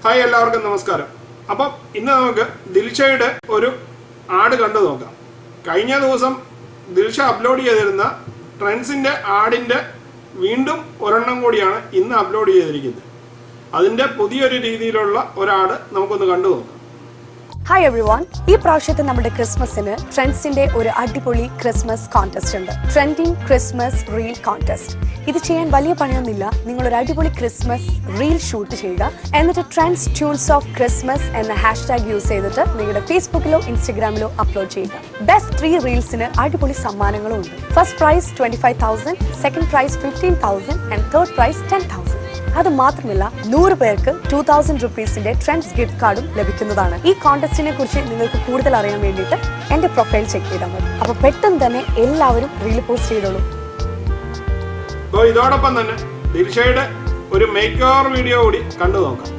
Hi, എല്ലാവർക്കും നമസ്കാരം. അപ്പം ഇന്ന് നമുക്ക് ദിൽഷയുടെ ഒരു ആഡ് കണ്ടു നോക്കാം. കഴിഞ്ഞ ദിവസം ദിൽഷ അപ്ലോഡ് ചെയ്തിരുന്ന ട്രെൻഡ്സിൻ്റെ ആഡിൻ്റെ വീണ്ടും ഒരെണ്ണം കൂടിയാണ് ഇന്ന് അപ്ലോഡ് ചെയ്തിരിക്കുന്നത്. അതിൻ്റെ പുതിയൊരു രീതിയിലുള്ള ഒരു ആഡ് നമുക്കൊന്ന് കണ്ടു നോക്കാം. ഹായ് എവ്രിവൺ, ഈ പ്രാവശ്യത്തെ നമ്മുടെ ക്രിസ്മസിന് ട്രെൻഡ്സിന്റെ ഒരു അടിപൊളി ക്രിസ്മസ് കോൺടെസ്റ്റ് ഉണ്ട്. Trending Christmas reel contest. ഇത് ചെയ്യാൻ വലിയ പണിയൊന്നുമില്ല. നിങ്ങൾ ഒരു അടിപൊളി ക്രിസ്മസ് റീൽ ഷൂട്ട് ചെയ്യുക, എന്നിട്ട് ട്രെൻഡ്സ് ട്യൂൺസ് ഓഫ് ക്രിസ്മസ് എന്ന ഹാഷ്ടാഗ് യൂസ് ചെയ്തിട്ട് നിങ്ങളുടെ ഫേസ്ബുക്കിലോ ഇൻസ്റ്റഗ്രാമിലോ അപ്ലോഡ് ചെയ്യുക. ബെസ്റ്റ് 3 റീൽസിന് അടിപൊളി സമ്മാനങ്ങളും ഉണ്ട്. First prize 25,000, second prize 15,000 and third prize 10,000. അത് മാത്രമല്ല, 100 പേർക്ക് 2,000 റുപ്പീസിന്റെ ട്രെൻഡ്സ് ഗിഫ്റ്റ് കാർഡും ലഭിക്കുന്നതാണ്. ഈ കോൺടെസ്റ്റിനെ കുറിച്ച് നിങ്ങൾക്ക് കൂടുതൽ അറിയാൻ വേണ്ടിയിട്ട് എന്റെ പ്രൊഫൈൽ ചെക്ക് ചെയ്താൽ മതി. അപ്പൊ പെട്ടെന്ന് തന്നെ എല്ലാവരും റീൽ പോസ്റ്റ് ചെയ്തോളൂ. ഇതോടൊപ്പം തന്നെ ദിൽഷയുടെ ഒരു മേക്ക് ഓവർ വീഡിയോ കൂടി കണ്ടു നോക്കാം.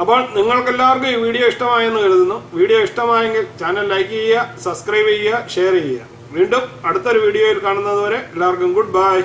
അപ്പോൾ നിങ്ങൾക്കെല്ലാവർക്കും ഈ വീഡിയോ ഇഷ്ടമായെന്ന് കരുതുന്നു. വീഡിയോ ഇഷ്ടമായെങ്കിൽ ചാനൽ ലൈക്ക് ചെയ്യുക, സബ്സ്ക്രൈബ് ചെയ്യുക, ഷെയർ ചെയ്യുക. വീണ്ടും അടുത്തൊരു വീഡിയോയിൽ കാണുന്നതുവരെ എല്ലാവർക്കും ഗുഡ് ബൈ.